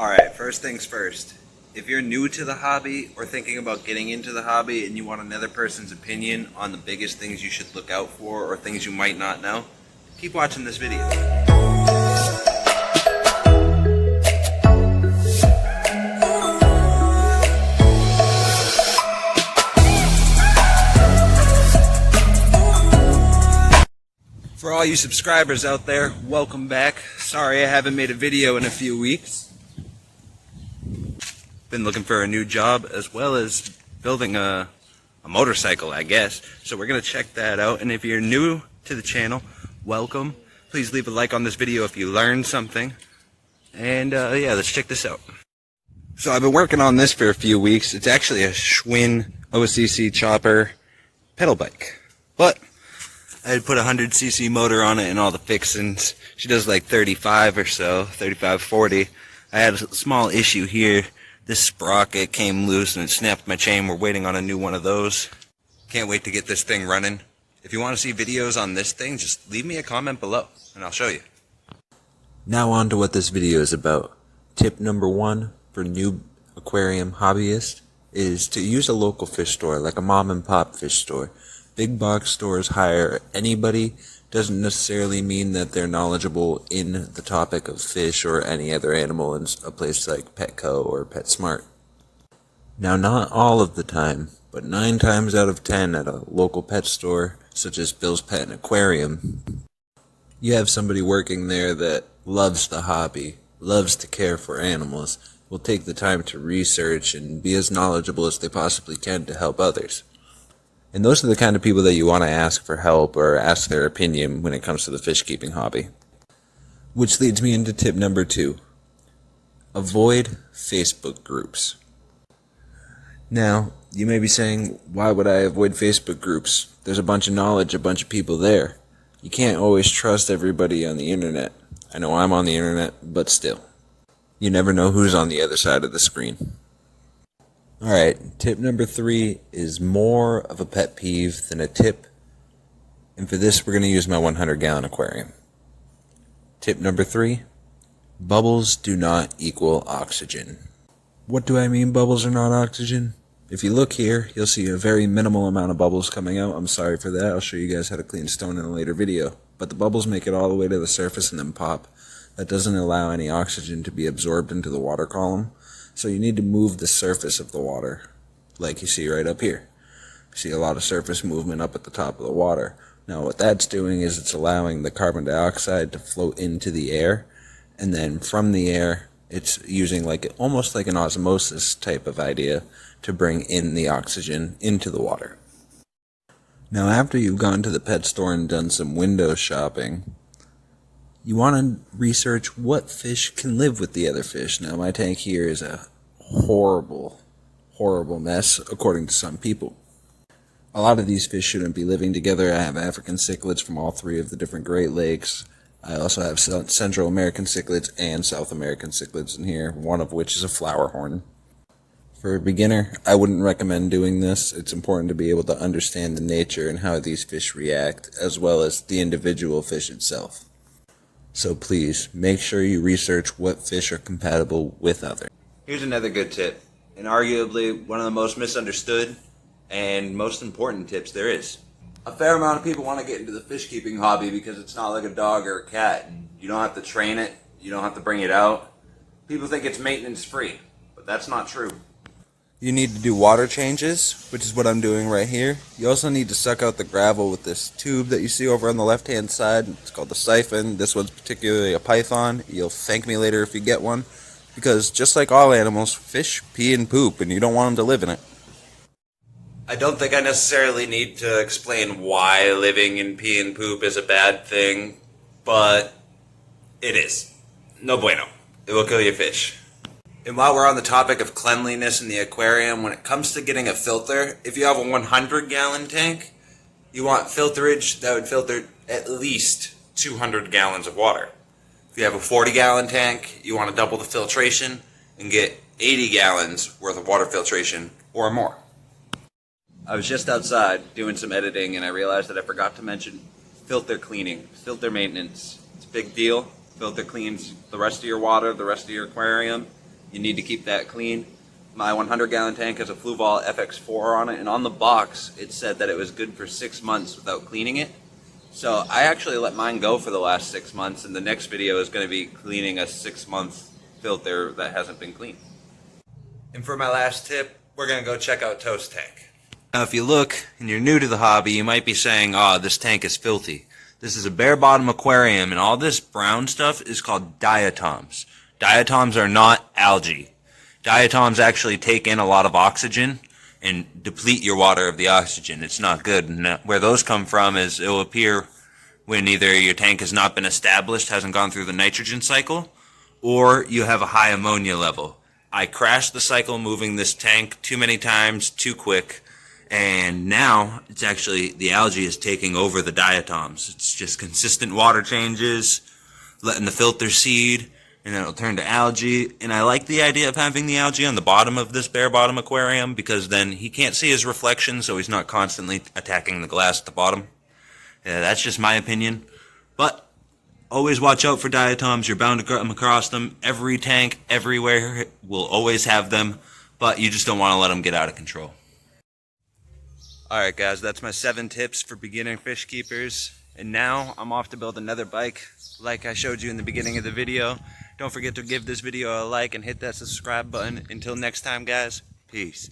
Alright, first things first. If you're new to the hobby or thinking about getting into the hobby and you want another person's opinion on the biggest things you should look out for or things you might not know, keep watching this video. For all you subscribers out there, welcome back. Sorry I haven't made a video in a few weeks. Been looking for a new job as well as building a motorcycle, I guess. So we're going to check that out. And if you're new to the channel, welcome. Please leave a like on this video if you learned something. And yeah, let's check this out. So I've been working on this for a few weeks. It's actually a Schwinn OCC chopper pedal bike. But I had put a 100cc motor on it and all the fixings. She does like 35 or so, 35, 40. I had a small issue here. This sprocket came loose and it snapped my chain. We're waiting on a new one of those. Can't wait to get this thing running. If you want to see videos on this thing, just leave me a comment below and I'll show you. Now on to what this video is about. Tip number 1 for new aquarium hobbyists is to use a local fish store, like a mom and pop fish store. Big box stores hire anybody. Doesn't necessarily mean that they're knowledgeable in the topic of fish or any other animal in a place like Petco or PetSmart. Now, not all of the time, but 9 times out of 10 at a local pet store, such as Bill's Pet and Aquarium, you have somebody working there that loves the hobby, loves to care for animals, will take the time to research and be as knowledgeable as they possibly can to help others. And those are the kind of people that you want to ask for help or ask their opinion when it comes to the fish keeping hobby. Which leads me into tip number 2. Avoid Facebook groups. Now, you may be saying, why would I avoid Facebook groups? There's a bunch of knowledge, a bunch of people there. You can't always trust everybody on the internet. I know I'm on the internet, but still. You never know who's on the other side of the screen. Alright, tip number 3 is more of a pet peeve than a tip, and for this we're going to use my 100-gallon aquarium. Tip number 3, bubbles do not equal oxygen. What do I mean bubbles are not oxygen? If you look here, you'll see a very minimal amount of bubbles coming out. I'm sorry for that, I'll show you guys how to clean stone in a later video. But the bubbles make it all the way to the surface and then pop. That doesn't allow any oxygen to be absorbed into the water column. So you need to move the surface of the water, like you see right up here. You see a lot of surface movement up at the top of the water. Now what that's doing is it's allowing the carbon dioxide to float into the air, and then from the air it's using almost like an osmosis type of idea to bring in the oxygen into the water. Now after you've gone to the pet store and done some window shopping, you want to research what fish can live with the other fish. Now my tank here is a horrible, horrible mess according to some people. A lot of these fish shouldn't be living together. I have African cichlids from all 3 of the different Great Lakes. I also have Central American cichlids and South American cichlids in here, one of which is a flowerhorn. For a beginner, I wouldn't recommend doing this. It's important to be able to understand the nature and how these fish react, as well as the individual fish itself. So please, make sure you research what fish are compatible with others. Here's another good tip, and arguably one of the most misunderstood and most important tips there is. A fair amount of people want to get into the fish keeping hobby because it's not like a dog or a cat. You don't have to train it, you don't have to bring it out. People think it's maintenance free, but that's not true. You need to do water changes, which is what I'm doing right here. You also need to suck out the gravel with this tube that you see over on the left-hand side. It's called the siphon. This one's particularly a python. You'll thank me later if you get one. Because just like all animals, fish pee and poop, and you don't want them to live in it. I don't think I necessarily need to explain why living in pee and poop is a bad thing, but it is. No bueno. It will kill your fish. And while we're on the topic of cleanliness in the aquarium, when it comes to getting a filter, if you have a 100-gallon tank, you want filterage that would filter at least 200 gallons of water. If you have a 40-gallon tank, you want to double the filtration and get 80 gallons worth of water filtration or more. I was just outside doing some editing and I realized that I forgot to mention filter cleaning, filter maintenance. It's a big deal. Filter cleans the rest of your water, the rest of your aquarium. You need to keep that clean. My 100-gallon tank has a Fluval FX4 on it, and on the box it said that it was good for 6 months without cleaning it. So I actually let mine go for the last 6 months, and the next video is going to be cleaning a 6-month filter that hasn't been cleaned. And for my last tip, we're going to go check out Toast Tank. Now if you look and you're new to the hobby, you might be saying, oh, this tank is filthy. This is a bare bottom aquarium, and all this brown stuff is called diatoms. Diatoms are not algae. Diatoms actually take in a lot of oxygen and deplete your water of the oxygen. It's not good. And where those come from is it will appear when either your tank has not been established, hasn't gone through the nitrogen cycle, or you have a high ammonia level. I crashed the cycle moving this tank too many times, too quick, and now it's actually the algae is taking over the diatoms. It's just consistent water changes, letting the filter seed, and then it'll turn to algae. And I like the idea of having the algae on the bottom of this bare bottom aquarium, because then he can't see his reflection, so he's not constantly attacking the glass at the bottom. Yeah, that's just my opinion. But always watch out for diatoms. You're bound to come across them. Every tank, everywhere will always have them, but you just don't want to let them get out of control. Alright guys, that's my 7 tips for beginner fish keepers. And now I'm off to build another bike like I showed you in the beginning of the video. Don't forget to give this video a like and hit that subscribe button. Until next time guys, peace.